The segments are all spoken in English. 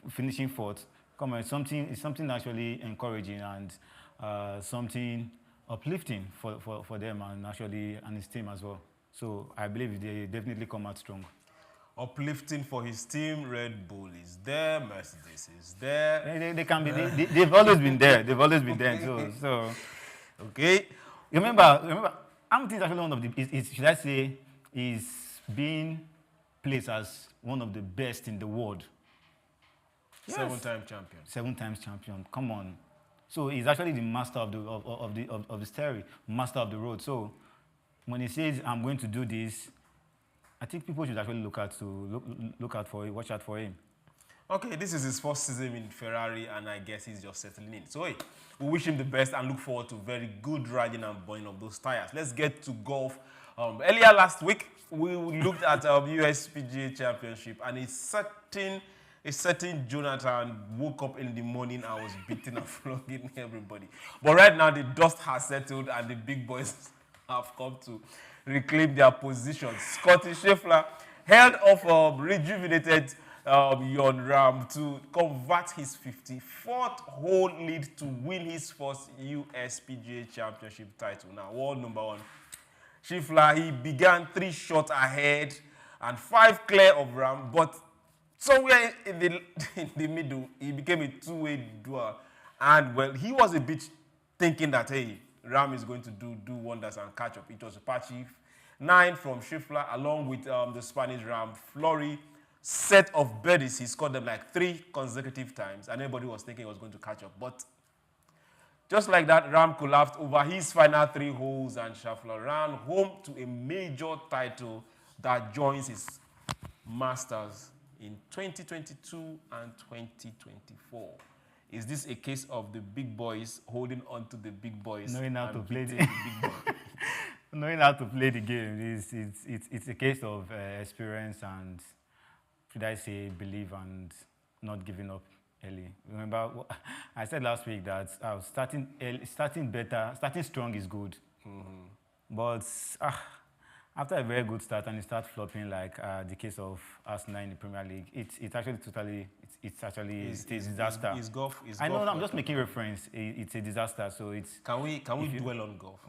finishing fourth. Come on, it's something actually encouraging and something uplifting for them and his team as well. So I believe they definitely come out strong. Uplifting for his team. Red Bull is there, Mercedes is there. They can be. They've always been there. They've always been there. So okay. Remember, Hamilton is actually one of the. Should I say, is being placed as one of the best in the world. Yes. 7-time champion. 7 times champion. Come on. So he's actually the master of the steering, master of the road. So when he says, "I'm going to do this," I think people should actually look out for it, watch out for him. Okay, this is his first season in Ferrari, and I guess he's just settling in. So, hey, we wish him the best and look forward to very good riding and burning of those tires. Let's get to golf. Earlier last week, we looked at USPGA Championship, and a certain Jonathan woke up in the morning and was beating and flogging everybody. But right now, the dust has settled, and the big boys have come to reclaim their positions. Scotty Scheffler held off rejuvenated Jon Rahm to convert his 54th hole lead to win his first USPGA Championship title. Now, world number one, Scheffler, he began 3 shots ahead and 5 clear of Rahm, but somewhere in the middle, he became a two-way duel. And, well, he was a bit thinking that, hey, Rahm is going to do wonders and catch up. It was a patchy 9 from Scheffler, along with the Spanish Rahm Flory. Set of birdies, he scored them like 3 consecutive times, and everybody was thinking he was going to catch up. But just like that, Rahm collapsed over his final 3 holes, and Scheffler ran home to a major title that joins his Masters in 2022 and 2024. Is this a case of the big boys holding on to the big boys? Knowing how to play the big boy? Knowing how to play the game. It's a case of experience and, should I say, believe and not giving up early. Remember, I said last week that starting strong is good. Mm-hmm. But after a very good start and you start flopping, like the case of Arsenal in the Premier League, it's actually a disaster. Is golf? I know. I'm just making reference. It's a disaster. So it's. Can we dwell on golf?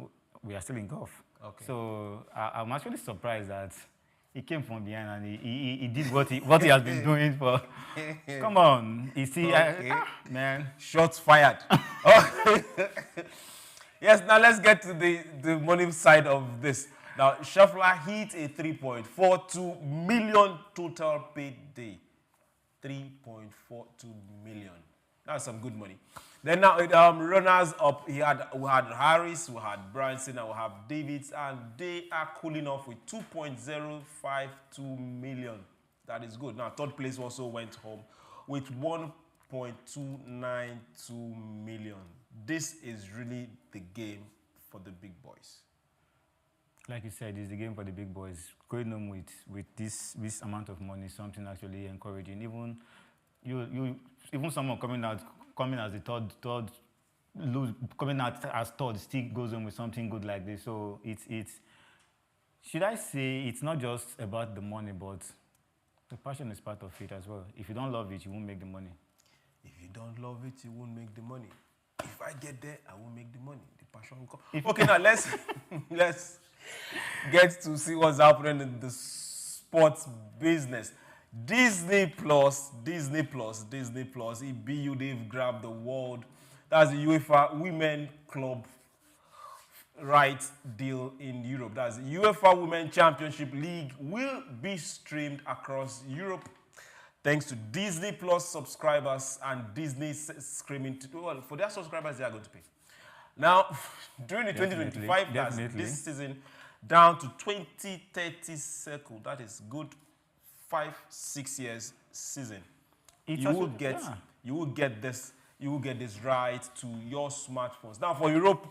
We are still in golf. Okay. So I'm actually surprised that he came from behind and he did what he has been doing for. Come on, you see, okay. Man. Shots fired. Yes. Now let's get to the money side of this. Now Scheffler hit a 3.42 million total paid day. 3.42 million. That's some good money. Then now runners up, we had Harris, we had Branson, and we have Davids, and they are cooling off with 2.052 million. That is good. Now third place also went home with 1.292 million. This is really the game for the big boys. Like you said, it's the game for the big boys. Going home with this amount of money, something actually encouraging. Even someone coming as the third, coming out as third, still goes on with something good like this. So it's should I say it's not just about the money, but the passion is part of it as well. If you don't love it, you won't make the money. If you don't love it, you won't make the money. If I get there, I won't make the money. The passion will come. Okay, now let's get to see what's happening in the sports business. Disney Plus, EBU, they've grabbed the world. That's the UEFA Women Club rights deal in Europe. That's the UEFA Women Championship League will be streamed across Europe thanks to Disney Plus subscribers and Disney screaming. Well, for their subscribers, they are going to pay. Now, during the 2025, that's this season, down to 2030 circle. That is good. 5-6 years season. You will get this right to your smartphones. Now for Europe,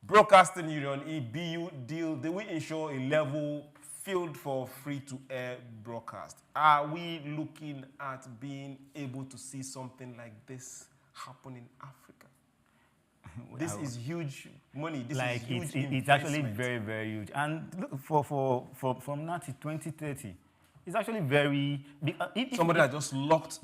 Broadcasting Union EBU deal, they will ensure a level field for free-to-air broadcast. Are we looking at being able to see something like this happen in Africa? This is huge money. This is huge it's actually very, very huge. And look, from now to 2030. It's actually very... Somebody that just locked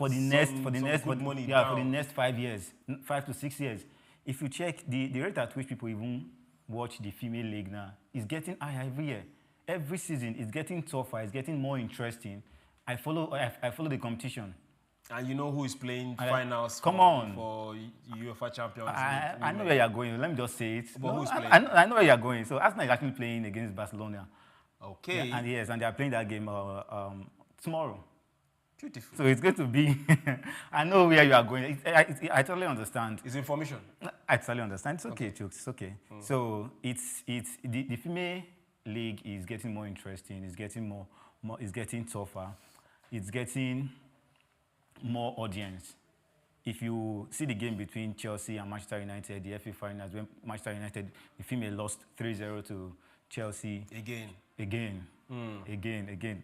for the next 5 years, 5 to 6 years. If you check the rate at which people even watch the female league now, is getting higher every year. Every season, it's getting tougher. It's getting more interesting. I follow the competition. And you know who is playing finals for UEFA Champions League? I know where you're going. Let me just say it. But who's playing? I know where you're going. So Arsenal is actually playing against Barcelona. Okay. Yeah, and they are playing that game tomorrow. Beautiful. So it's going to be. I know where you are going. I totally understand. It's information. I totally understand. It's okay, Chooks. It's okay. So it's the female league is getting more interesting. It's getting more. It's getting tougher. It's getting more audience. If you see the game between Chelsea and Manchester United, the FA finals, when Manchester United, the female lost 3-0 to Chelsea. Again.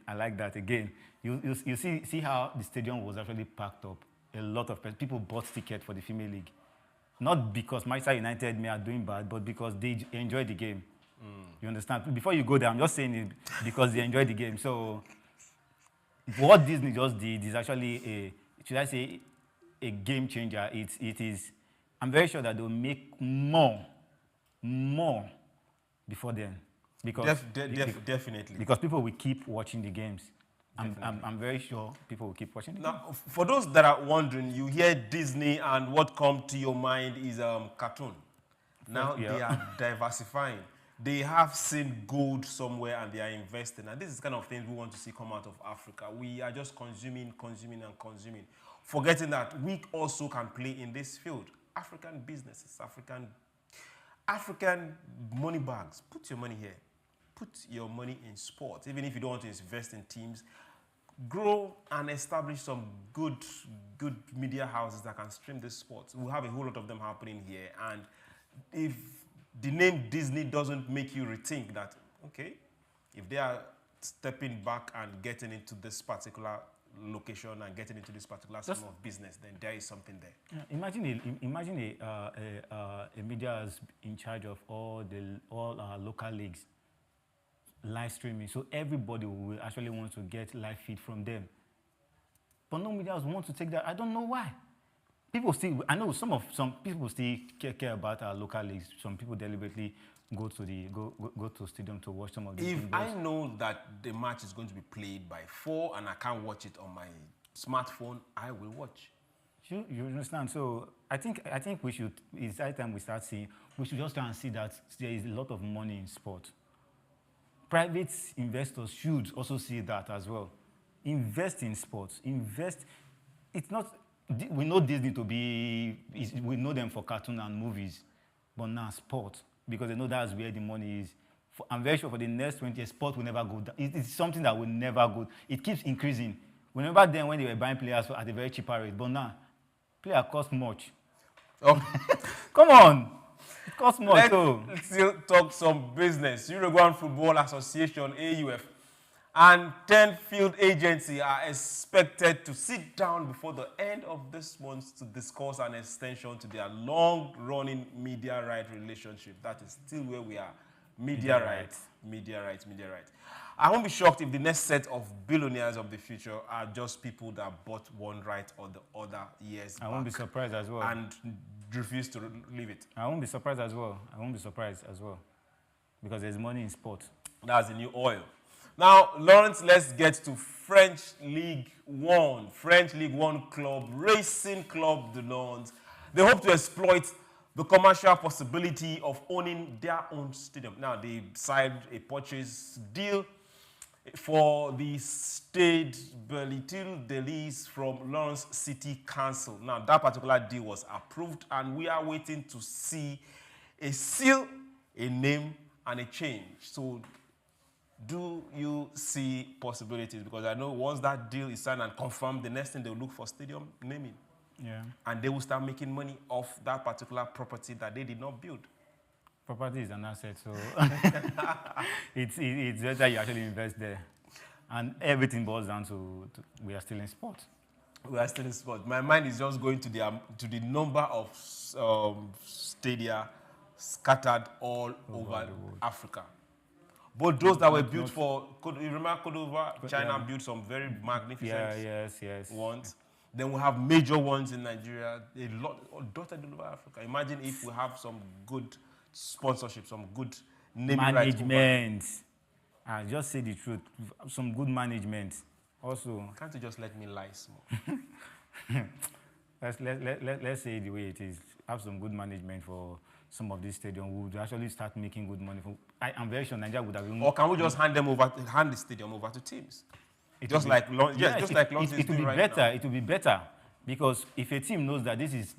I like that. Again. You see how the stadium was actually packed up. A lot of people bought tickets for the female league. Not because Manchester United may are doing bad, but because they enjoy the game. You understand? Before you go there, I'm just saying it because they enjoy the game. So what Disney just did is actually a game changer. It is. I'm very sure that they'll make more before then. Because definitely. Because people will keep watching the games. I'm very sure people will keep watching the games. Now, for those that are wondering, you hear Disney and what comes to your mind is cartoon. Now they are diversifying. They have seen gold somewhere and they are investing. And this is the kind of things we want to see come out of Africa. We are just consuming, forgetting that we also can play in this field. African businesses, African money bags. Put your money here. Put your money in sports. Even if you don't want to invest in teams, grow and establish some good media houses that can stream this sports. We have a whole lot of them happening here. And if the name Disney doesn't make you rethink that, okay, if they are stepping back and getting into this particular location and getting into this particular stream of business, then there is something there. Imagine a media is in charge of all our local leagues, live streaming, so everybody will actually want to get live feed from them. But no media want to take that. I don't know why. People still, I know some people still care about our local leagues. Some people deliberately go to stadium to watch some of the. If I know that the match is going to be played by 4 and I can't watch it on my smartphone, I will watch. You understand? So I think we should. It's that time we start seeing. We should just try and see that there is a lot of money in sport. Private investors should also see that as well. Invest in sports. Invest. It's not. We know Disney to be. We know them for cartoon and movies, but now sport, because they know that's where the money is. I'm very sure for the next 20 years, sport will never go down. It's something that will never go. It keeps increasing. Remember then when they were buying players at a very cheaper rate, but now player cost much. Oh. Come on. It costs much. Let's still talk some business. Uruguayan Football Association, AUF, and 10 field agency are expected to sit down before the end of this month to discuss an extension to their long-running media right relationship. That is still where we are. Media rights. I won't be shocked if the next set of billionaires of the future are just people that bought one right or the other years back. I won't be surprised as well. And refuse to leave it. I won't be surprised as well. Because there's money in sport. That's the new oil. Now, Lawrence, let's get to French League One. French League One club, Racing Club de Lens. They hope to exploit the commercial possibility of owning their own stadium. Now, they signed a purchase deal for the Stade Berlitil Delis from Lawrence City Council. Now, that particular deal was approved, and we are waiting to see a seal, a name, and a change. So, do you see possibilities? Because I know once that deal is signed and confirmed, the next thing they'll look for stadium naming. Yeah. And they will start making money off that particular property that they did not build. Property is an asset, so it's better you actually invest there. And everything boils down to we are still in sport. We are still in sport. My mind is just going to the number of stadia scattered all over Africa. But those that were built for, you remember Côte d'Ivoire? China built some very magnificent ones. Then we have major ones in Nigeria, a lot dotted all over Africa. Imagine if we have some good sponsorship, some good naming rights. Management. Just say the truth. Some good management. Also, Can't you just let me lie small? let's say it the way it is. Have some good management for some of these stadiums. We would actually start making good money. I'm very sure Nigeria would have been. Or can we just hand the stadium over to teams? Just like London it will be better. Now. It will be better because if a team knows that this is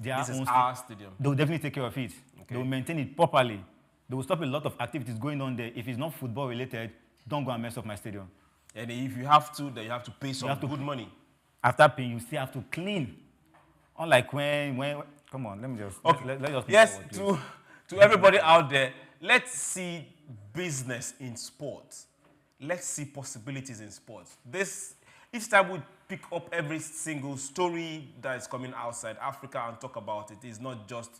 our stadium, they will definitely take care of it. Okay. They will maintain it properly. They will stop a lot of activities going on there. If it's not football related, don't go and mess up my stadium. And if you have to, then you have to pay some good money. After paying, you still have to clean. Unlike when come on, let me just okay. Let's just yes, forward, to everybody out there, let's see business in sports. Let's see possibilities in sports. Each time we pick up every single story that is coming outside Africa and talk about it, it's not just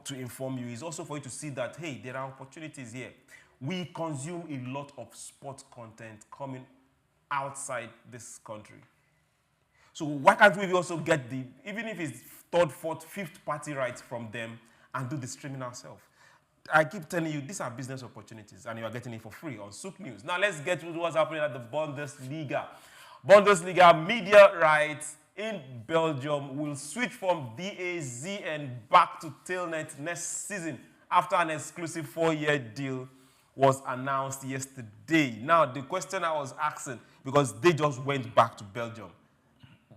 to inform you, it's also for you to see that, hey, there are opportunities here. We consume a lot of sports content coming outside this country. So why can't we also get even if it's third, fourth, fifth party rights from them and do the streaming ourselves? I keep telling you, these are business opportunities, and you are getting it for free on Souq News. Now, let's get to what's happening at the Bundesliga. Bundesliga media rights in Belgium will switch from DAZN back to Telnet next season after an exclusive 4-year deal was announced yesterday. Now, the question I was asking, because they just went back to Belgium.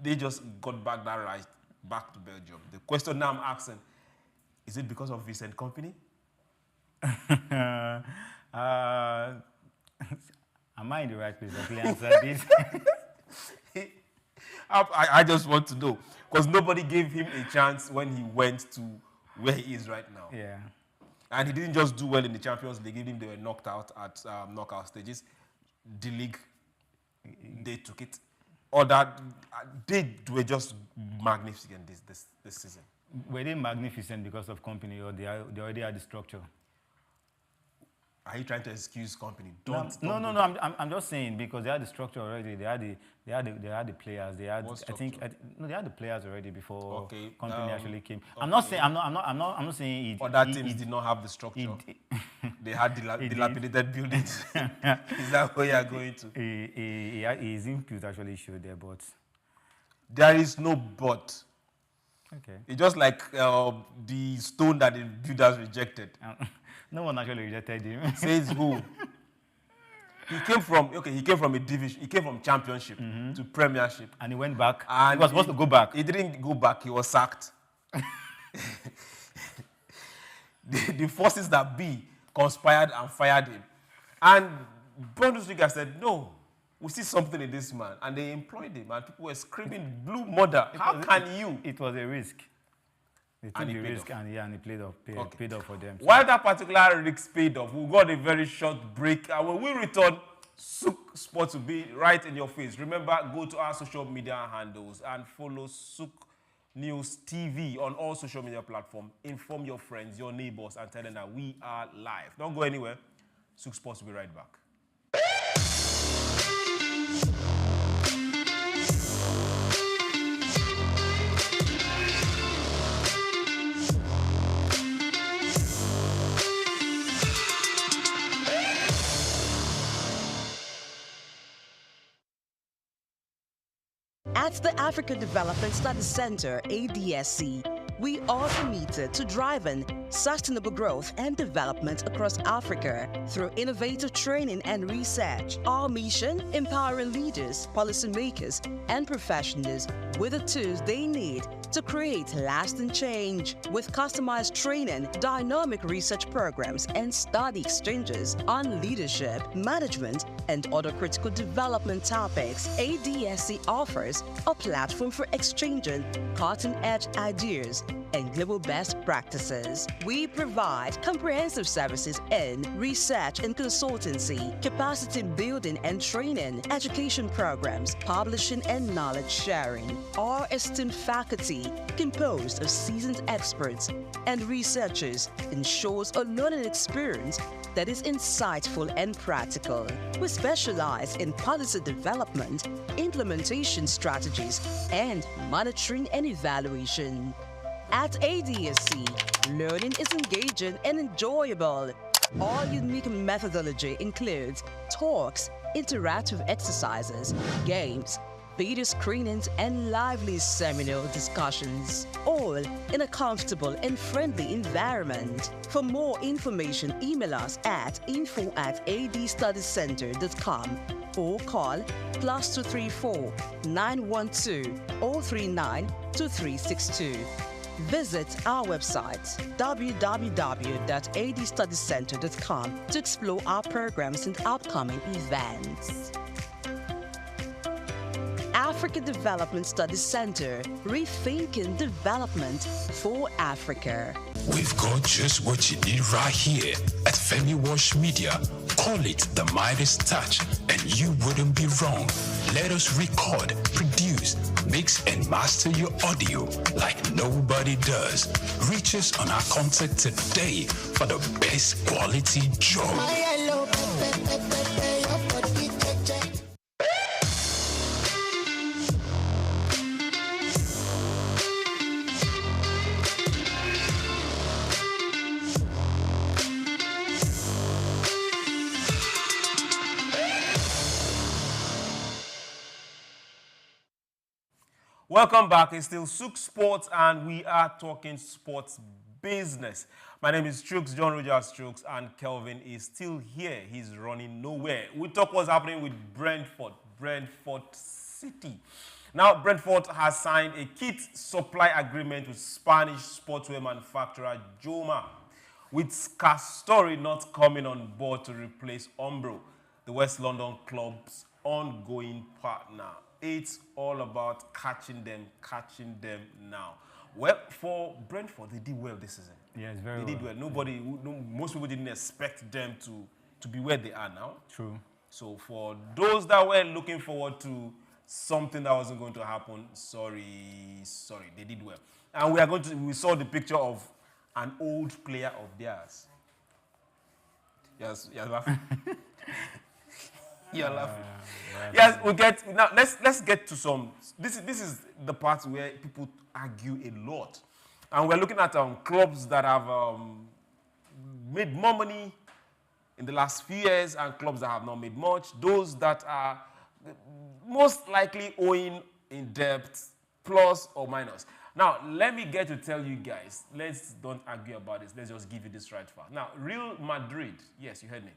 They just got back that right back to Belgium. The question now I'm asking, is it because of Vincent Company? Am I in the right place to answer this? I just want to know, because nobody gave him a chance when he went to where he is right now. Yeah. And he didn't just do well in the Champions League, even they were knocked out at knockout stages. The league, they took it. Or that they were just magnificent this season. Were they magnificent because of Company, or they already had the structure? Are you trying to excuse Company? No. I'm just saying because they had the structure already. They had the players. They had. They had the players already before Company actually came. Okay. I'm not saying it. Other teams did not have the structure. They had dilapidated buildings. Is that where you are going to? His input actually showed there, but there is no but. Okay. It's just like the stone that the builders rejected. No one actually rejected him. Says who? He came from a division. He came from Championship to Premiership. And he went back. And he was supposed to go back. He didn't go back. He was sacked. the forces that be conspired and fired him. And Bundesliga said, no, we see something in this man. And they employed him. And people were screaming, blue mother, how can you? It was a risk. They took the risk and he paid off for them. So. While that particular risk paid off, we got a very short break. And when we return, Souq Sports will be right in your face. Remember, go to our social media handles and follow Souq News TV on all social media platforms. Inform your friends, your neighbors, and tell them that we are live. Don't go anywhere. Souq Sports will be right back. At the Africa Development Study Center, ADSC, we are committed to driving sustainable growth and development across Africa through innovative training and research. Our mission, empowering leaders, policymakers, and professionals with the tools they need to create lasting change. With customized training, dynamic research programs, and study exchanges on leadership, management, and other critical development topics, ADSC offers a platform for exchanging cutting-edge ideas and global best practices. We provide comprehensive services in research and consultancy, capacity building and training, education programs, publishing and knowledge sharing. Our esteemed faculty, composed of seasoned experts and researchers, ensures a learning experience that is insightful and practical. We specialize in policy development, implementation strategies, and monitoring and evaluation. At ADSC, learning is engaging and enjoyable. Our unique methodology includes talks, interactive exercises, games, video screenings, and lively seminar discussions, all in a comfortable and friendly environment. For more information, email us at info@adstudiescenter.com or call +234 912 039 2362. Visit our website www.adstudiescenter.com to explore our programs and upcoming events. African Development Studies Center, rethinking development for Africa. We've got just what you need right here at Femi Wash Media. Call it the Midas Touch, and you wouldn't be wrong. Let us record, produce, mix, and master your audio like nobody does. Reach us on our contact today for the best quality job. Welcome back. It's still Souq Sports, and we are talking sports business. My name is Strokes, John Rogers Strokes, and Kelvin is still here. He's running nowhere. We talk what's happening with Brentford City. Now, Brentford has signed a kit supply agreement with Spanish sportswear manufacturer Joma, with Castori not coming on board to replace Umbro, the West London club's ongoing partner. It's all about catching them now. Well, for Brentford, they did well this season. Yes, very well. They did well. Most people didn't expect them to be where they are now. True. So for those that were looking forward to something that wasn't going to happen, sorry, they did well. And we saw the picture of an old player of theirs. Yes, you're laughing. You're laughing. Yes, now. Let's get to some. This is the part where people argue a lot, and we're looking at clubs that have made more money in the last few years and clubs that have not made much. Those that are most likely owing in debt, plus or minus. Now, let me get to tell you guys. Let's don't argue about this. Let's just give you this right fact. Now, Real Madrid. Yes, you heard me.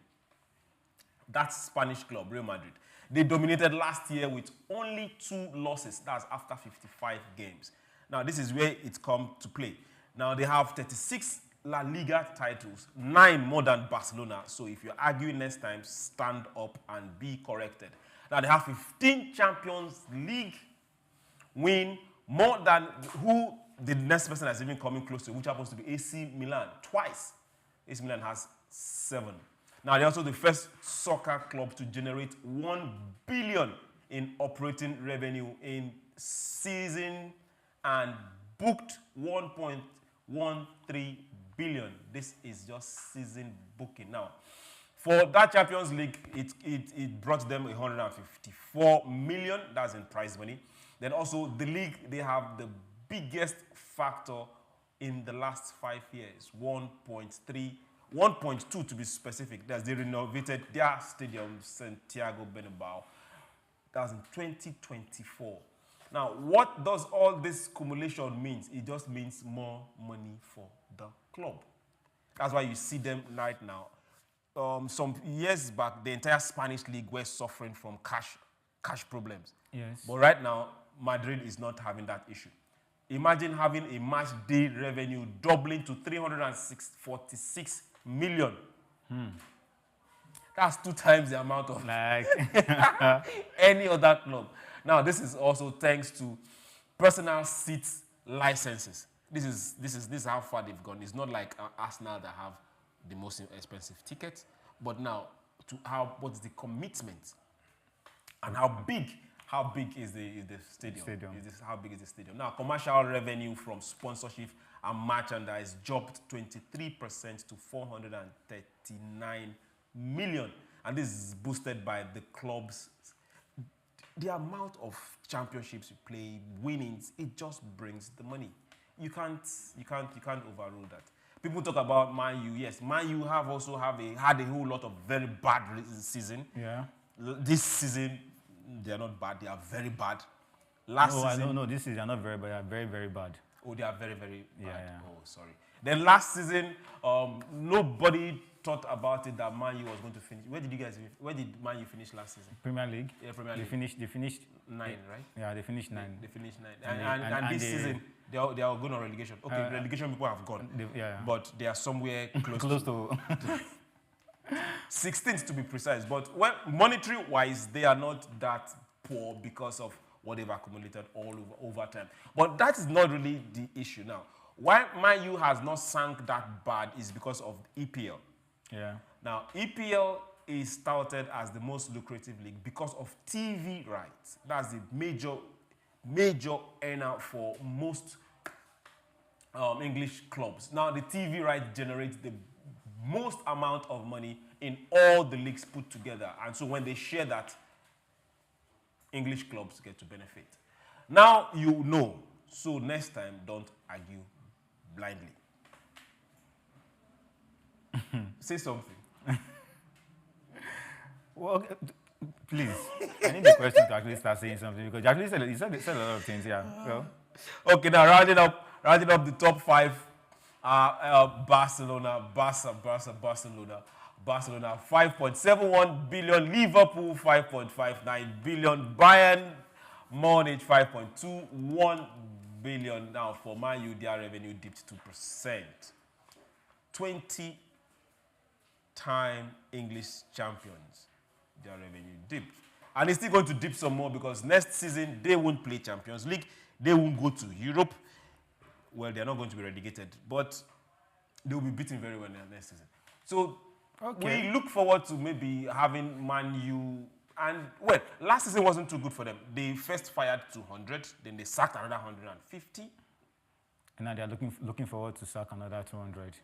That Spanish club, Real Madrid, they dominated last year with only 2 losses. That's after 55 games. Now, this is where it comes to play. Now, they have 36 La Liga titles, 9 more than Barcelona. So if you're arguing next time, stand up and be corrected. Now, they have 15 Champions League win, more than who the next person that's even coming close to, which happens to be AC Milan, twice. AC Milan has 7. Now, they're also the first soccer club to generate 1 billion in operating revenue in season and booked 1.13 billion. This is just season booking. Now, for that Champions League, it brought them 154 million. That's in prize money. Then also the league, they have the biggest factor in the last 5 years, 1.2 to be specific. That's they renovated their stadium, Santiago Bernabeu. That's in 2024. Now, what does all this cumulation mean? It just means more money for the club. That's why you see them right now. Some years back, the entire Spanish league were suffering from cash problems. Yes. But right now, Madrid is not having that issue. Imagine having a match day revenue doubling to 346 million. That's 2 times the amount of any other club. Now, this is also thanks to personal seats licenses. This is how far they've gone. It's not like Arsenal that have the most expensive tickets, but now to what's the commitment and how How big is the stadium? Stadium. How big is the stadium? Now, commercial revenue from sponsorship and merchandise jumped 23% to 439 million. And this is boosted by the club's the amount of championships you play, winnings, it just brings the money. You can't overrule that. People talk about Man U. Yes, Man U had a whole lot of very bad season. Yeah. This season, they are not bad. They are very bad. Last season, No, this season they are not very bad. They are very, very bad. Oh, they are very, very bad. Yeah. Oh, sorry. Then last season, nobody thought about it that Man U was going to finish. Where did Man U finish last season? Premier League. Yeah, Premier League. They finished 9, right? Yeah, they finished 9. They finished 9. And this season, they are going on relegation. Okay, relegation people have gone. But they are somewhere close to 16th to be precise. But monetary-wise, they are not that poor because of what they've accumulated all over time. But that is not really the issue now. Why Man U has not sunk that bad is because of EPL. Yeah. Now, EPL is touted as the most lucrative league because of TV rights. That's the major earner for most English clubs. Now, the TV rights generate the most amount of money in all the leagues put together. And so when they share that, English clubs get to benefit. Now you know. So next time, don't argue blindly. Say something. Well, please. I need the question to actually start saying something because you actually said a lot of things. Yeah. Well. Okay, now rounding up the top 5. Barcelona 5.71 billion, Liverpool 5.59 billion, Bayern Munich 5.21 billion. Now for Man U, their revenue dipped 2%. 20-time English champions, their revenue dipped. And it's still going to dip some more because next season they won't play Champions League, they won't go to Europe. Well, they're not going to be relegated, but they will be beaten very well next season. So we look forward to maybe having Man U. And, well, last season wasn't too good for them. They first fired 200, then they sacked another 150. And now they're looking forward to sack another 200.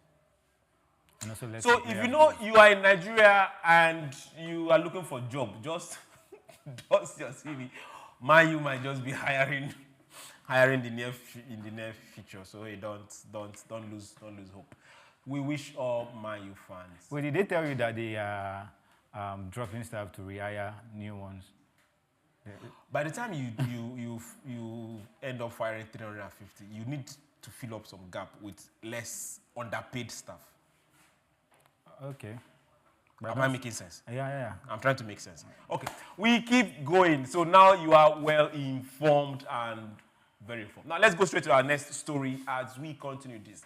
And also so if you know you are in Nigeria and you are looking for a job, just dust your CV. Man U might just be hiring in the near future. So hey, don't lose hope. We wish all Man U fans. Well, did they tell you that they are dropping staff to rehire new ones? By the time you end up firing 350, you need to fill up some gap with less underpaid staff. Okay. Am I making sense? Yeah. I'm trying to make sense. Okay, we keep going. So now you are well informed and very informed. Now let's go straight to our next story as we continue this.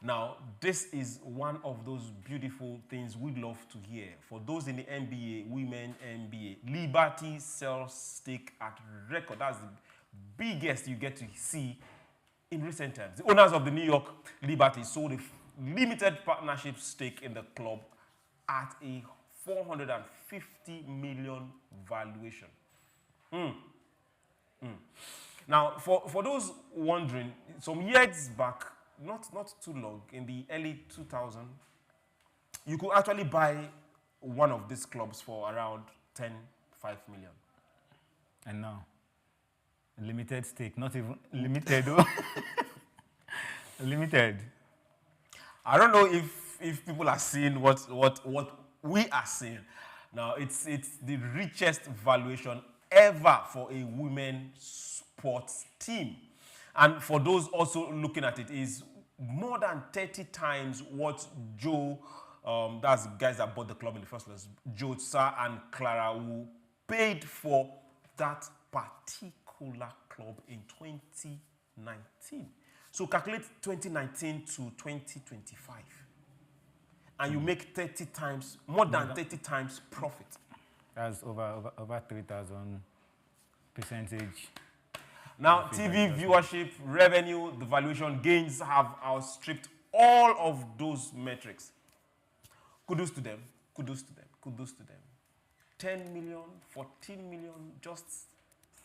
Now, this is one of those beautiful things we love to hear. For those in the NBA, women NBA, Liberty sells stake at record. That's the biggest you get to see in recent times. The owners of the New York Liberty sold a limited partnership stake in the club at a $450 million valuation. Now, for those wondering, some years back, not too long, in the early 2000s, you could actually buy one of these clubs for around 5 million. And now, limited stake, not even limited. Limited. I don't know if people are seeing what we are seeing. Now, it's the richest valuation ever for a women's sports team. And for those also looking at it, is more than 30 times what Joe, that's the guys that bought the club in the first place, Joe, Sir, and Clara, who paid for that particular club in 2019. So calculate 2019 to 2025. And you make 30 times, more than 30 times profit. That's over 3,000 percentage. Now, TV viewership, revenue, the valuation gains have outstripped all of those metrics. Kudos to them, kudos to them, kudos to them. 10 million, 14 million, just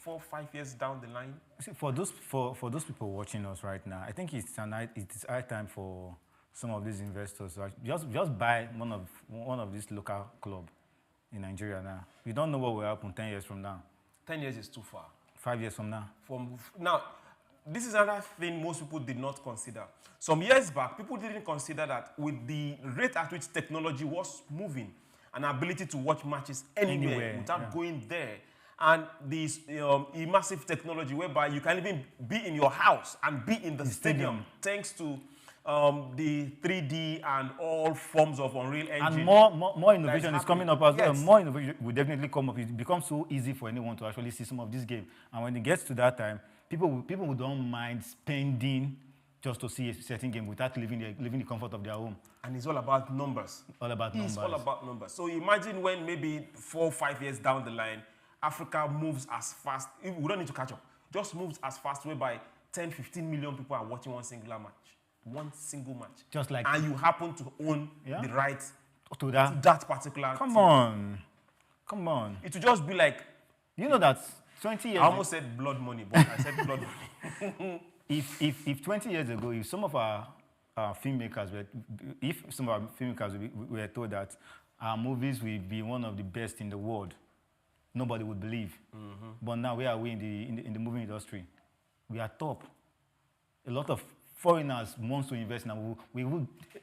4, 5 years down the line? See, for those people watching us right now, I think it's high time for some of these investors to just buy one of these local club in Nigeria now. We don't know what will happen 10 years from now. 10 years is too far. 5 years from now. Now, this is another thing most people did not consider. Some years back, people didn't consider that with the rate at which technology was moving, an ability to watch matches anywhere without going there, and this immersive technology whereby you can even be in your house and be in the stadium thanks to the 3D and all forms of Unreal Engine. And more innovation is coming up as well. More innovation will definitely come up. It becomes so easy for anyone to actually see some of this game. And when it gets to that time, people who don't mind spending just to see a certain game without living the comfort of their home. And it's all about numbers. All about numbers. It's all about numbers. So imagine when maybe 4 or 5 years down the line, Africa moves as fast. We don't need to catch up. Just moves as fast whereby 10, 15 million people are watching one singular match. One single match. Just like... And you happen to own the rights to that particular Come team. on. It would just be like... You know that 20 years... I almost said blood money, but I said blood money. If 20 years ago, if some of our filmmakers were told that our movies will be one of the best in the world, nobody would believe. But now, where are we in the movie industry? We are top. A lot of foreigners want to invest now.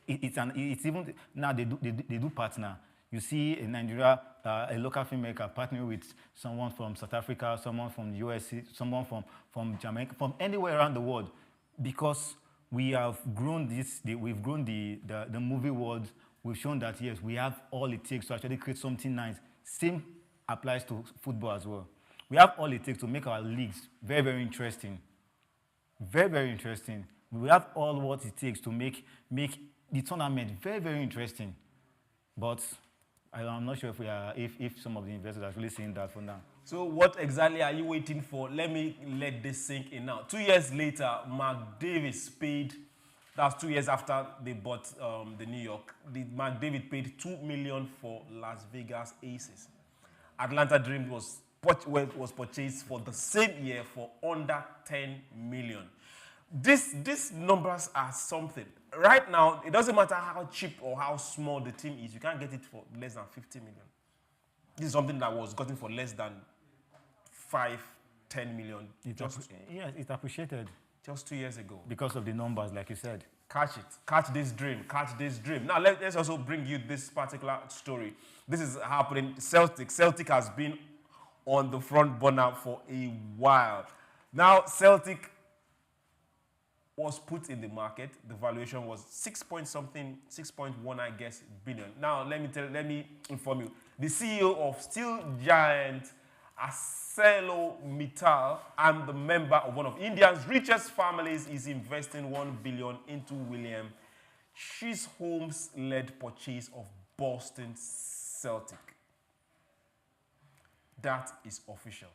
It's even now they do partner. You see in Nigeria, a local filmmaker partnering with someone from South Africa, someone from the USA, someone from Jamaica, from anywhere around the world, because we have grown we've grown the movie world. We've shown that yes, we have all it takes to actually create something nice. Same applies to football as well. We have all it takes to make our leagues very, very interesting. Very, very interesting. We have all what it takes to make the tournament very, very interesting. But I'm not sure if some of the investors are really seeing that for now. So what exactly are you waiting for? Let me let this sink in now. 2 years later, Mark Davis paid, that's 2 years after they bought the New York, Mark David paid $2 million for Las Vegas Aces. Atlanta Dream was purchased for the same year for under 10 million. These numbers are something. Right now, it doesn't matter how cheap or how small the team is, you can't get it for less than 50 million. This is something that was gotten for less than 5, 10 million. It's appreciated. Just 2 years ago. Because of the numbers, like you said. Catch it. Catch this dream. Catch this dream. Now, let's also bring you this particular story. This is happening. Celtic has been on the front burner for a while. Now, Celtic was put in the market. The valuation was 6.1, I guess, billion. Now, let me inform you. The CEO of steel giant ArcelorMittal and the member of one of India's richest families is investing $1 billion into William Chisholm's-led purchase of Boston Celtic. That is official,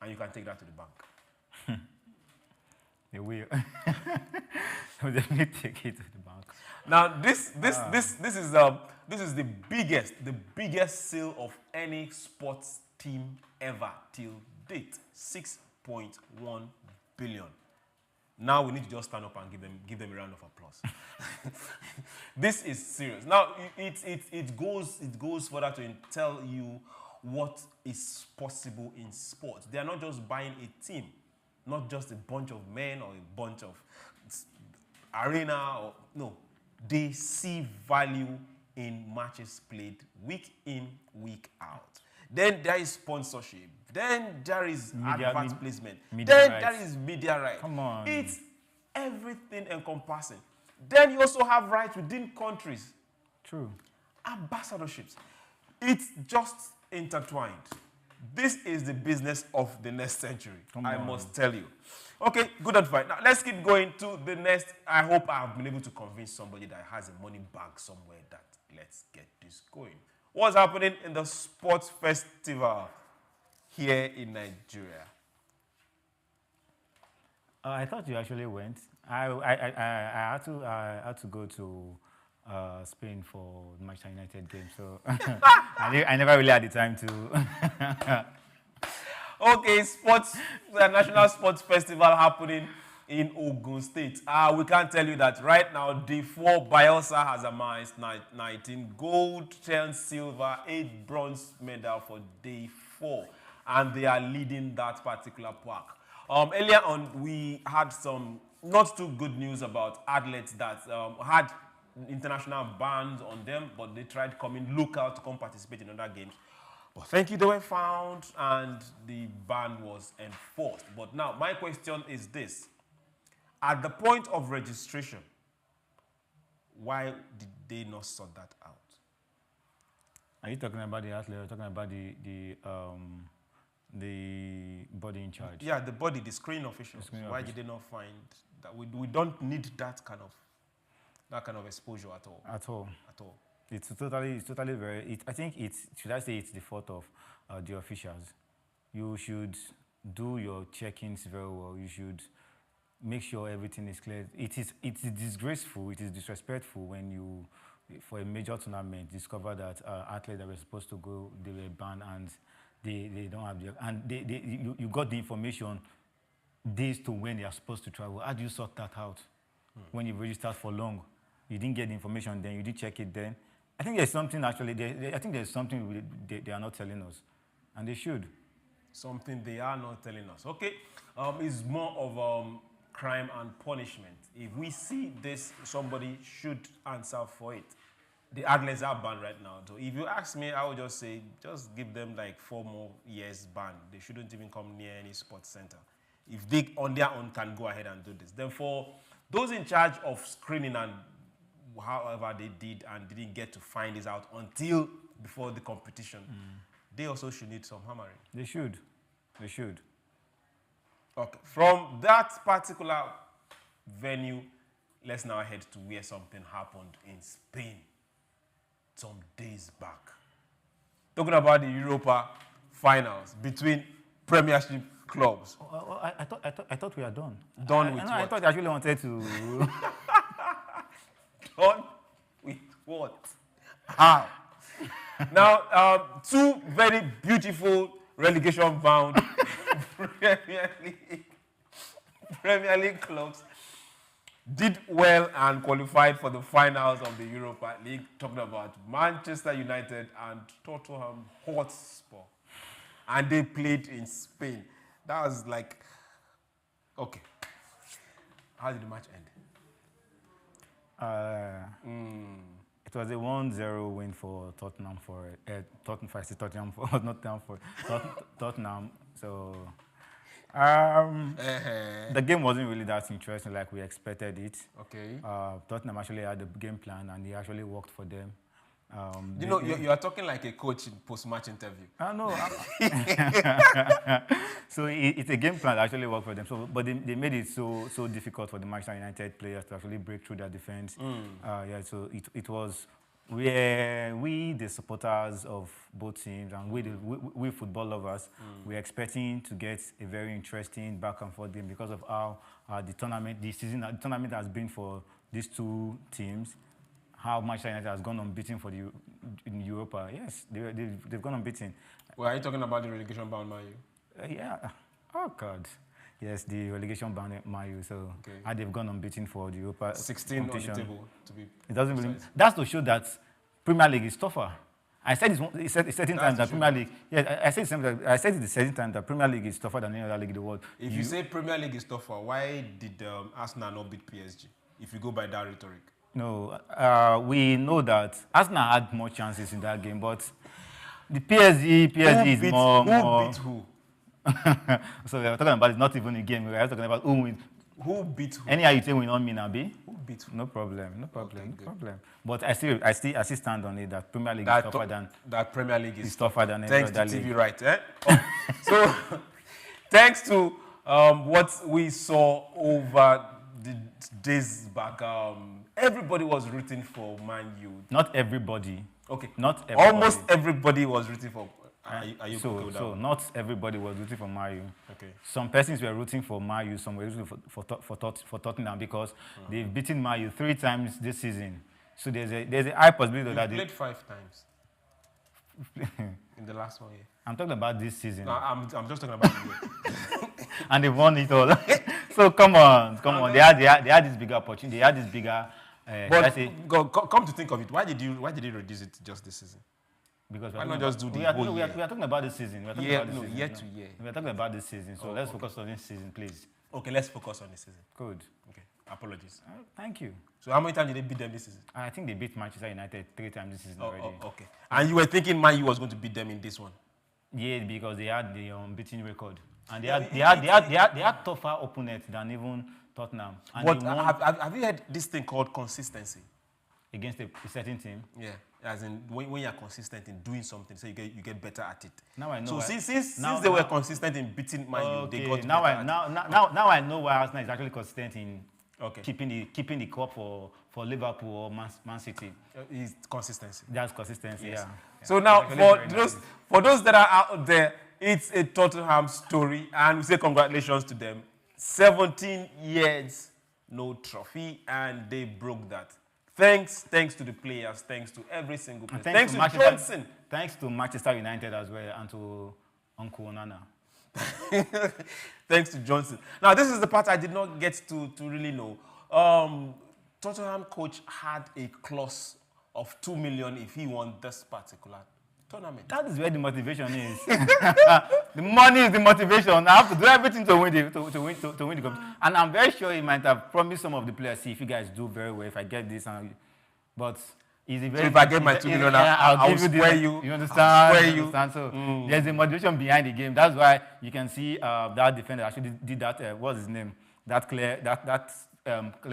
and you can take that to the bank. They will. They'll definitely take it to the bank. Now, this is the biggest sale of any sports team ever till date. 6.1 billion. Now we need to just stand up and give them a round of applause. This is serious. Now it goes further to tell you what is possible in sports. They are not just buying a team. Not just a bunch of men or a bunch of arena. No. They see value in matches played week in, week out. Then there is sponsorship. Then there is advert placement. There is media rights. Come on. It's everything encompassing. Then you also have rights within countries. True. Ambassadorships. It's just intertwined. This is the business of the next century, I must tell you. Okay, good advice. Now, let's keep going to the next. I hope I have been able to convince somebody that has a money bag somewhere that let's get this going. What's happening in the sports festival here in Nigeria? I thought you actually went. I had to go to Spain for the Manchester United game, so I never really had the time to. Okay, sports, the National Sports Festival happening in Ogun State. We can tell you that right now, day 4, Bielsa has amassed 19 gold, 10 silver, 8 bronze medal for day 4. And they are leading that particular pack. Earlier on, we had some not too good news about athletes that had international bans on them, but they tried coming local to come participate in other games. But thank you, they were found and the ban was enforced. But now, my question is this. At the point of registration, why did they not sort that out? Are you talking about the athlete or talking about the body in charge? Yeah, the body, the screening officials. Why did they not find that? We don't need that kind of exposure at all. At all. At all. It's totally very. I think should I say it's the fault of the officials. You should do your check-ins very well. You should make sure everything is clear. It's disgraceful. It is disrespectful when you, for a major tournament, discover that athletes that were supposed to go, they were banned and they don't have the, and you got the information days to when they are supposed to travel. How do you sort that out? When you registered for long, you didn't get the information then, you did check it then. I think there's something actually, I think there's something they are not telling us, and they should. Something they are not telling us. Okay, it's more of crime and punishment. If we see this, somebody should answer for it. The athletes are banned right now. So if you ask me, I would just say, just give them like 4 more years ban. They shouldn't even come near any sports center. If they, on their own, can go ahead and do this. Then for those in charge of screening and however they did and didn't get to find this out until before the competition, they also should need some hammering. They should. They should. Okay. From that particular venue, let's now head to where something happened in Spain some days back. Talking about the Europa finals between Premiership clubs. I thought we are done. Done with what? I thought I actually wanted to. Done with what? How? Now, 2 very beautiful relegation-bound Premier League clubs did well and qualified for the finals of the Europa League. Talking about Manchester United and Tottenham Hotspur. And they played in Spain. That was like, okay. How did the match end? It was a 1-0 win for Tottenham Tottenham. So the game wasn't really that interesting like we expected it. Okay. Tottenham actually had a game plan and it actually worked for them. You know, you are talking like a coach in post-match interview. I know. So it's a game plan that actually worked for them. So, but they made it so difficult for the Manchester United players to actually break through their defense. Yeah, so it was we the supporters of both teams and we football lovers, we're expecting to get a very interesting back and forth game because of how the tournament has been for these 2 teams. How Manchester United has gone unbeaten in Europa. Yes, they've gone unbeaten. Well, are you talking about the relegation-bound Man U? Yeah. Oh, God. Yes, the relegation-bound Man U. So how they've gone unbeaten for the Europa 16 competition. on the table, to be It doesn't really... That's to show that Premier League is tougher. I said it's a certain time that Premier League... Yeah, I said it's the certain time that Premier League is tougher than any other league in the world. If you say Premier League is tougher, why did Arsenal not beat PSG? If you go by that rhetoric. No, we know that Arsenal had more chances in that game, but the PSG is more... Who beat who? So we are talking about it's not even a game. We are talking about who wins. Who beat who? Anyhow you say we don't mean Abi. Who beat who? No problem. Okay, No problem. But I still stand on it that Premier League is tougher than... That Premier League is tougher than any other thanks to league. TV right, eh? So, thanks to what we saw over the days back, everybody was rooting for Man U. Not everybody. Okay. Not everybody. Almost everybody was rooting for... Are you so not everybody was rooting for Man U. Okay. Some persons were rooting for Man U, some were rooting for Tottenham because they've beaten Man U 3 times this season. So there's a high possibility that they played 5 times. in the last 1 year? I'm talking about this season. No, I'm just talking about you. And they won it all. So come on. They had this bigger opportunity. They had this bigger. But come to think of it, why did you reduce it just this season? Because why not just do the whole year? We are talking about this season. We are talking year about this season. Year to year. We are talking about this season. So let's focus on this season, please. Okay, let's focus on this season. Good. Okay, apologies. Thank you. So how many times did they beat them this season? I think they beat Manchester United 3 times this season already. Okay. And you were thinking Man U was going to beat them in this one? Yeah, because they had the unbeaten record. And they had tougher opponents than even Tottenham. And But they won have you heard this thing called consistency? against a certain team. Yeah, as in when you're consistent in doing something, so you get better at it. Now I know. So why, since they were consistent in beating Man U, they got now better. Now I know why Arsenal is actually consistent in Okay. keeping the cup for Liverpool or Man City. It's consistency. That's consistency. Yes. Yeah. So now Actually for those that are out there, it's a Tottenham story, and we say congratulations to them. 17 years, no trophy, and they broke that. Thanks to the players, thanks to every single player. Thanks to Johnson. Thanks to Manchester United as well, and to Uncle Onana. Thanks to Johnson. Now, this is the part I did not get to really know. Tottenham coach had a clause of 2 million if he won this particular tournament. That is where the motivation is. The money is the motivation. I have to do everything to win the competition. And I'm very sure he might have promised some of the players, see if you guys do very well, if I get this, but is it very? So if I get my 2 million, I'll swear you. You understand? I'll swear you. So there's a motivation behind the game. That's why you can see that defender actually did that. What's his name? That clear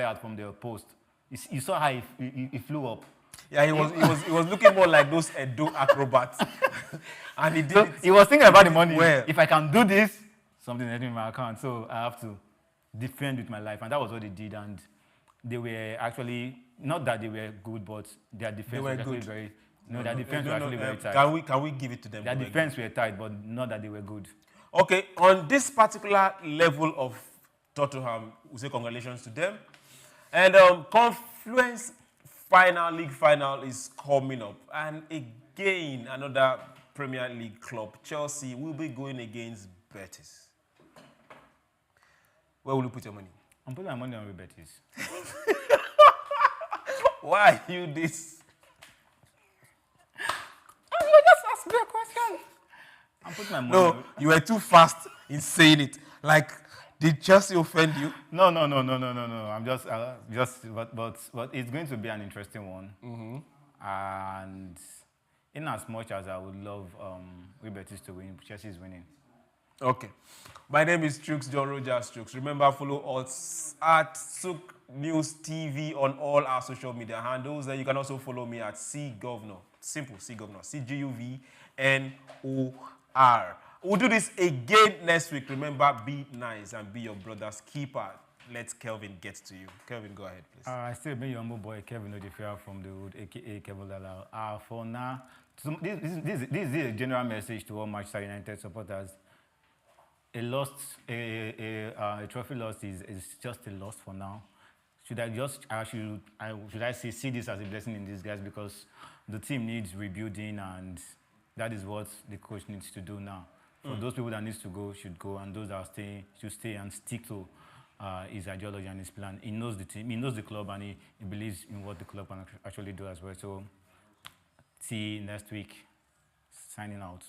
out from the post. You saw how he flew up. Yeah, he was looking more like those Edo acrobats, and he did. So he was thinking about the money. Well. If I can do this, something is in my account, so I have to defend with my life, and that was what they did. And they were actually not that they were good, but their defense was actually very. No, their defense was actually very tight. Can we give it to them? Their defense were tight, but not that they were good. Okay, on this particular level of Tottenham, we say congratulations to them. And Confluence league final is coming up. And again, another Premier League club, Chelsea, will be going against Betis. Where will you put your money? I'm putting my money on Betis. Why are you this? Just ask me a question. I'm putting my money No, you were too fast in saying it. Like, did Chelsea offend you? No. I'm but it's going to be an interesting one. Mm-hmm. And in as much as I would love Betis to win, Chelsea is winning. Okay. My name is Souq, John Rogers Souq. Remember, follow us at Souq News TV on all our social media handles. And you can also follow me at CGovnor. Simple, CGovnor. CGUVNOR. We'll do this again next week. Remember, be nice and be your brother's keeper. Let Kelvin get to you. Kelvin, go ahead, please. I still be your humble boy, Kevin Odifia from the Wood, a.k.a. Kevin Lala. For now, this is a general message to all Manchester United supporters. A trophy loss is just a loss for now. Should I see this as a blessing in disguise, because the team needs rebuilding, and that is what the coach needs to do now. For those people that needs to go should go, and those that are staying should stay and stick to his ideology and his plan. He knows the team, he knows the club, and he believes in what the club can actually do as well. So see you next week. Signing out.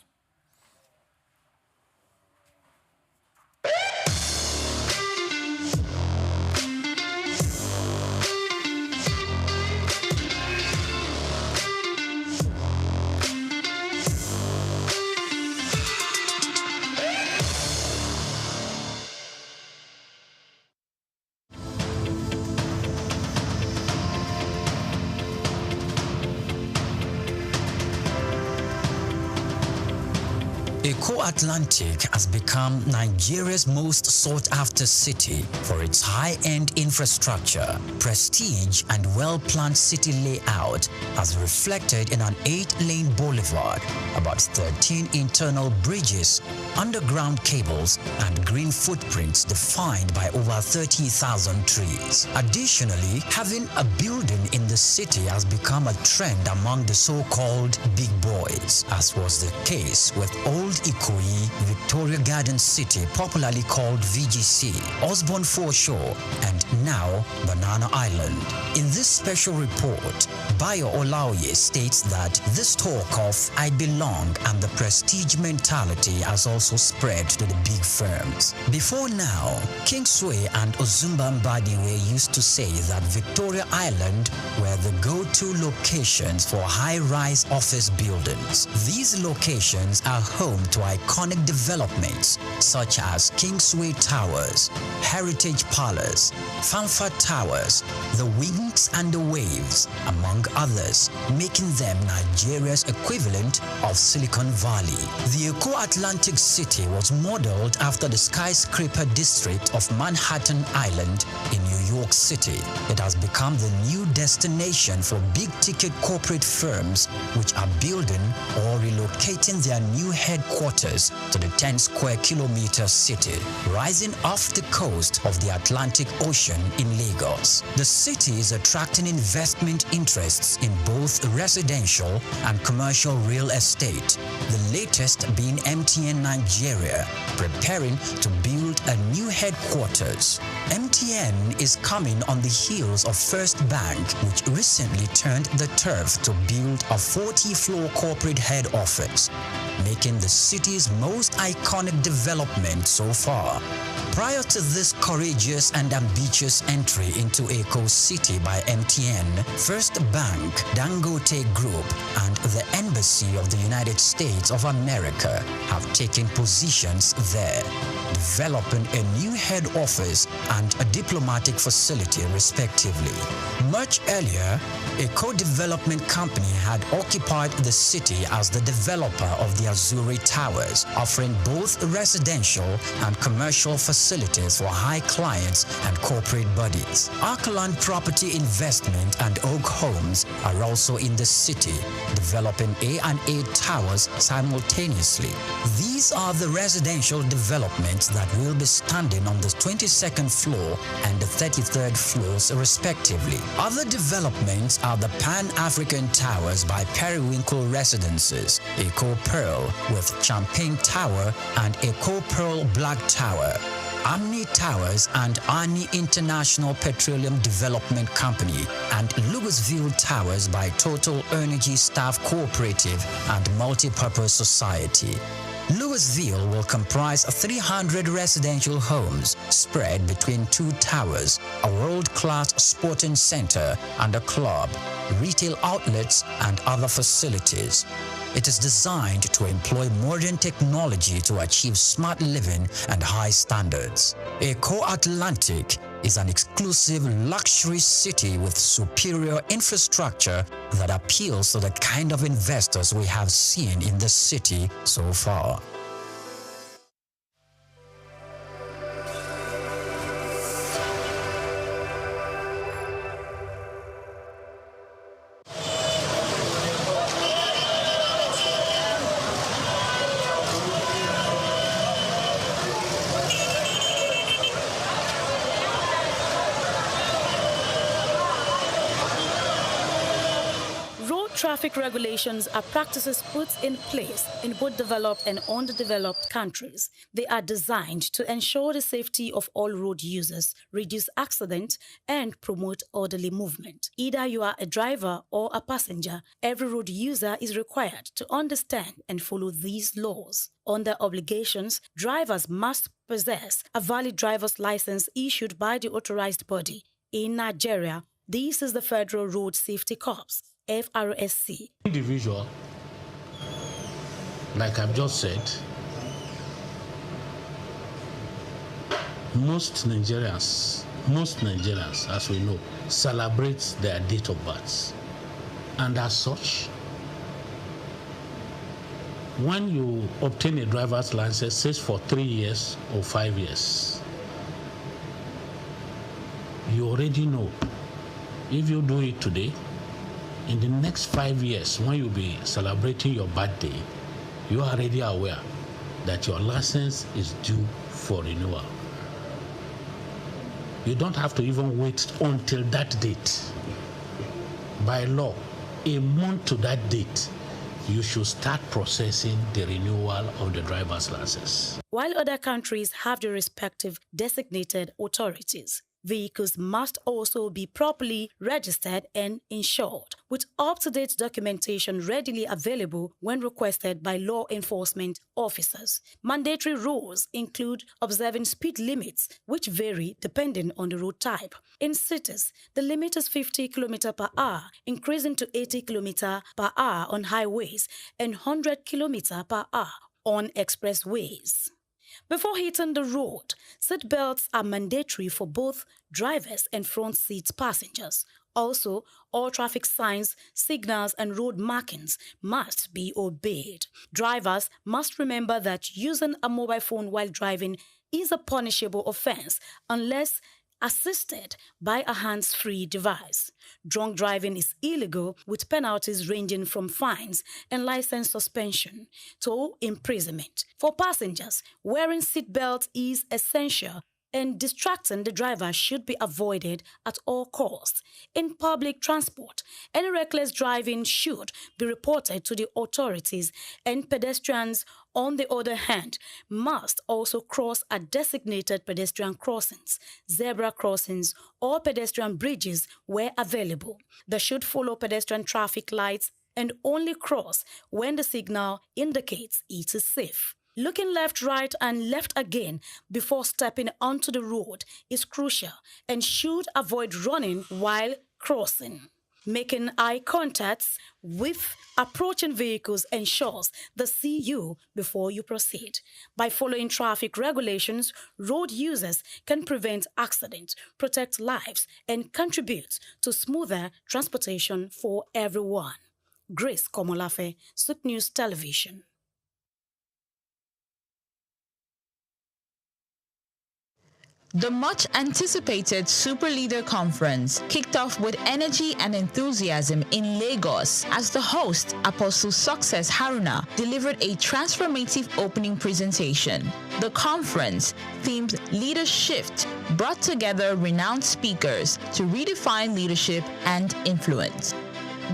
Eko Atlantic has become Nigeria's most sought-after city for its high-end infrastructure, prestige, and well-planned city layout, as reflected in an 8-lane boulevard, about 13 internal bridges, underground cables, and green footprints defined by over 30,000 trees. Additionally, having a building in the city has become a trend among the so-called big boys, as was the case with Old Ikoyi, Victoria Garden City, popularly called VGC, Osborne Foreshore, and now Banana Island. In this special report, Bayo Olaoye states that this talk of I belong and the prestige mentality has also spread to the big firms. Before now, Kingsway and Ozumba Mbadiwe used to say that Victoria Island were the go-to locations for high-rise office buildings. These locations are home to iconic developments such as Kingsway Towers, Heritage Palace, Fanfa Towers, the Wings and the Waves, among others, making them Nigeria's equivalent of Silicon Valley. The Eko Atlantic City was modeled after the skyscraper district of Manhattan Island in New York City. It has become the new destination for big-ticket corporate firms which are building or relocating their new headquarters to the 10-square-kilometer city, rising off the coast of the Atlantic Ocean in Lagos. The city is attracting investment interests in both residential and commercial real estate, the latest being MTN Nigeria, preparing to build a new headquarters. MTN is coming on the heels of First Bank, which recently turned the turf to build a 40-floor corporate head office, making the city's most iconic development so far. Prior to this courageous and ambitious entry into Eko City by MTN, First Bank, Dangote Group, and the Embassy of the United States of America have taken positions there, developing a new head office and a diplomatic facility respectively. Much earlier, a co-development company had occupied the city as the developer of the Azuri Towers, offering both residential and commercial facilities for high clients and corporate bodies. Arkland Property Investment and Oak Homes are also in the city, developing A&A Towers simultaneously. These are the residential developments that will be standing on the 22nd floor and the 33rd floors respectively. Other developments are the Pan-African Towers by Periwinkle Residences, Eco Pearl with Champagne Tower and Eco Pearl Black Tower, Amni Towers and Arni International Petroleum Development Company, and Louisville Towers by Total Energy Staff Cooperative and Multipurpose Society. Louisville will comprise 300 residential homes spread between 2 towers, a world-class sporting center and a club, retail outlets, and other facilities. It is designed to employ modern technology to achieve smart living and high standards. Eko Atlantic is an exclusive luxury city with superior infrastructure that appeals to the kind of investors we have seen in the city so far. Traffic regulations are practices put in place in both developed and underdeveloped countries. They are designed to ensure the safety of all road users, reduce accidents, and promote orderly movement. Either you are a driver or a passenger, every road user is required to understand and follow these laws. Under obligations, drivers must possess a valid driver's license issued by the authorized body. In Nigeria, this is the Federal Road Safety Corps, FRSC. Individual, like I've just said, most Nigerians, as we know, celebrate their date of birth. And as such, when you obtain a driver's license, says for 3 years or 5 years, you already know if you do it today, in the next 5 years, when you'll be celebrating your birthday, you are already aware that your license is due for renewal. You don't have to even wait until that date. By law, a month to that date, you should start processing the renewal of the driver's license. While other countries have their respective designated authorities, vehicles must also be properly registered and insured, with up-to-date documentation readily available when requested by law enforcement officers. Mandatory rules include observing speed limits, which vary depending on the road type. In cities, the limit is 50 km per hour, increasing to 80 km per hour on highways and 100 km per hour on expressways. Before hitting the road, seat belts are mandatory for both drivers and front seat passengers. Also, all traffic signs, signals, and road markings must be obeyed. Drivers must remember that using a mobile phone while driving is a punishable offense unless assisted by a hands-free device. Drunk driving is illegal, with penalties ranging from fines and license suspension to imprisonment. For passengers, wearing seatbelts is essential, and distracting the driver should be avoided at all costs. In public transport, any reckless driving should be reported to the authorities, and pedestrians, on the other hand, must also cross at designated pedestrian crossings, zebra crossings, or pedestrian bridges where available. They should follow pedestrian traffic lights and only cross when the signal indicates it is safe. Looking left, right, and left again before stepping onto the road is crucial and should avoid running while crossing. Making eye contact with approaching vehicles ensures they see you before you proceed. By following traffic regulations, road users can prevent accidents, protect lives, and contribute to smoother transportation for everyone. Grace Komolafe, Souq News Television. The much-anticipated Super Leader Conference kicked off with energy and enthusiasm in Lagos as the host, Apostle Success Haruna, delivered a transformative opening presentation. The conference, themed Leader Shift, brought together renowned speakers to redefine leadership and influence.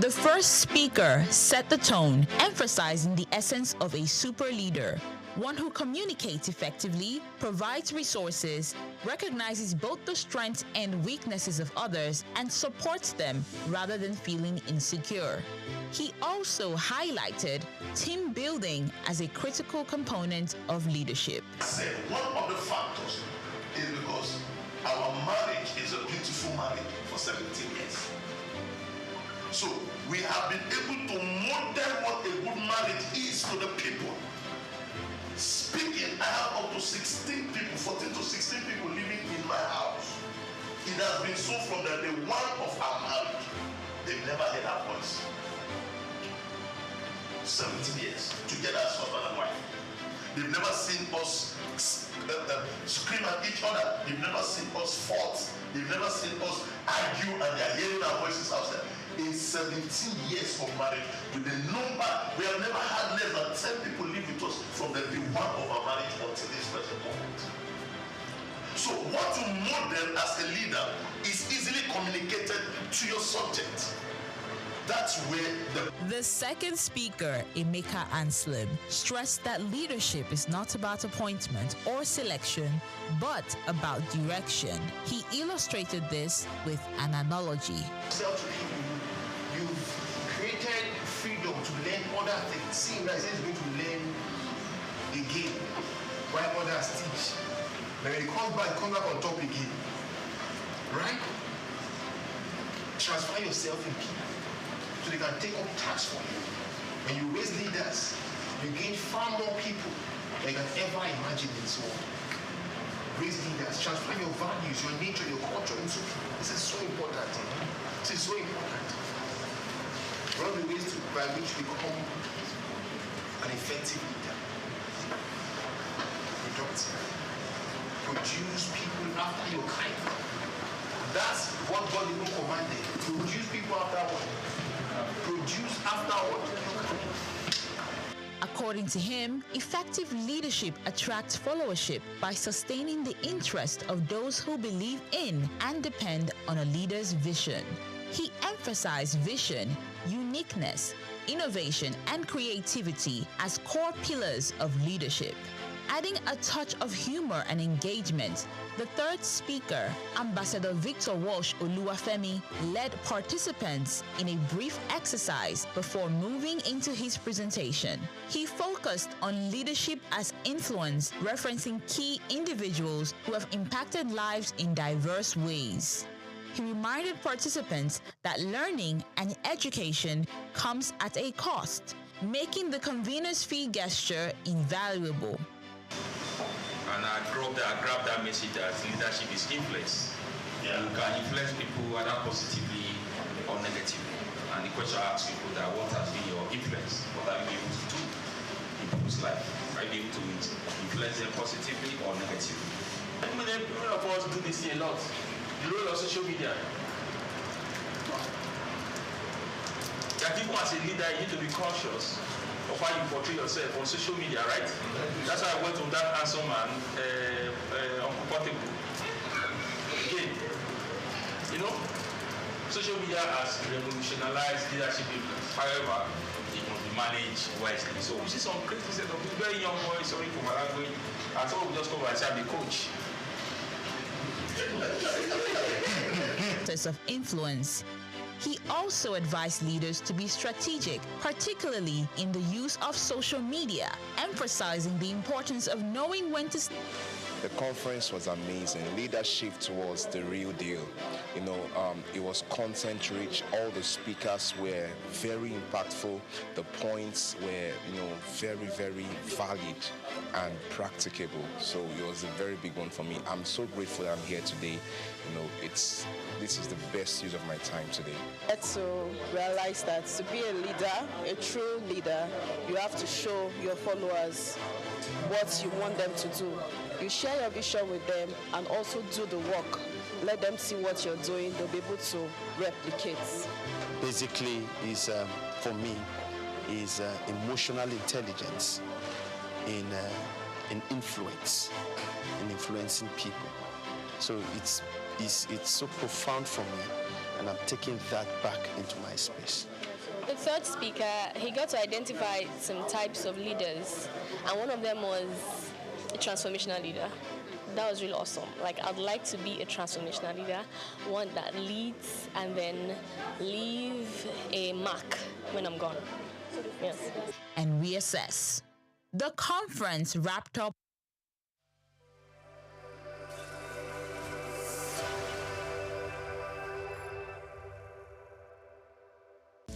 The first speaker set the tone, emphasizing the essence of a super leader, one who communicates effectively, provides resources, recognizes both the strengths and weaknesses of others, and supports them rather than feeling insecure. He also highlighted team building as a critical component of leadership. One of the factors is because our marriage is a beautiful marriage for 17 years. So we have been able to model what a good marriage is to the people. Speaking, I have up to 16 people, 14 to 16 people living in my house. It has been so from the day one of our marriage. They've never heard our voice. 17 years together as husband and wife. They've never seen us scream at each other. They've never seen us fight. They've never seen us argue, and they're hearing our voices outside. In 17 years of marriage, with the number, we have never had less than 10 people live with us from the day one of our marriage until this present moment. So what you model as a leader is easily communicated to your subject. That's where The second speaker, Emeka Anslim, stressed that leadership is not about appointment or selection, but about direction. He illustrated this with an analogy. You've created freedom to learn other things. See, like he's going to learn again while others teach. But when he comes back on top again. Right? Transfer yourself in people so they can take up tasks for you. When you raise leaders, you gain far more people than you can ever imagine in this world. Raise leaders, transfer your values, your nature, your culture into people. This is so important. This is so important. One of the ways by which we become an effective leader. Productive. Produce people after your kind. That's what God even commanded. Produce people after what? Produce after what? According to him, effective leadership attracts followership by sustaining the interest of those who believe in and depend on a leader's vision. He emphasized vision, uniqueness, innovation, and creativity as core pillars of leadership. Adding a touch of humor and engagement, the third speaker, Ambassador Victor Walsh Oluwafemi, led participants in a brief exercise before moving into his presentation. He focused on leadership as influence, referencing key individuals who have impacted lives in diverse ways. He reminded participants that learning and education comes at a cost, making the convener's fee gesture invaluable. And I grabbed that message that leadership is influence. Yeah. You can influence people either positively or negatively. And the question I ask people that what has been your influence? What have you been able to do in people's life? Are you able to influence them positively or negatively? Many of us do this a lot. The role of social media. That even as a leader, you need to be conscious of how you portray yourself on social media, right? That's why I went with that handsome man, uncomfortable. Again, you know, social media has revolutionized leadership. However, it must be managed wisely. So we see some crazy set of very young boys, sorry for my language, and some will just come and say, I'm the coach. Of influence. He also advised leaders to be strategic, particularly in the use of social media, emphasizing the importance of knowing when to... The conference was amazing. Leadership was the real deal. You know, it was content rich. All the speakers were very impactful. The points were, you know, very, very valid and practicable. So it was a very big one for me. I'm so grateful that I'm here today. You know, this is the best use of my time today. To realize that to be a leader, a true leader, you have to show your followers what you want them to do. You share your vision with them and also do the work. Let them see what you're doing. They'll be able to replicate. Basically, is for me, is emotional intelligence in influence, in influencing people. So it's so profound for me, and I'm taking that back into my space. The third speaker, he got to identify some types of leaders, and one of them was a transformational leader. That was really awesome. Like, I'd like to be a transformational leader, one that leads and then leave a mark when I'm gone. Yes. And reassess. The conference wrapped up.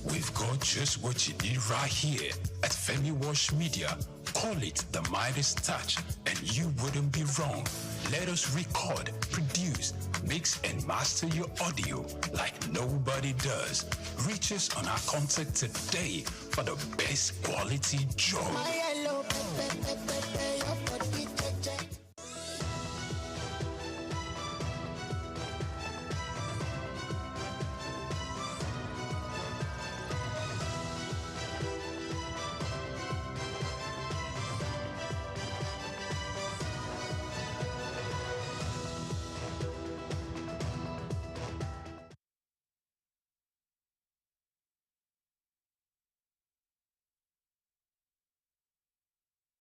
We've got just what you need right here at Femi Wash Media. Call it the Midas Touch, and you wouldn't be wrong. Let us record, produce, mix, and master your audio like nobody does. Reach us on our contact today for the best quality job.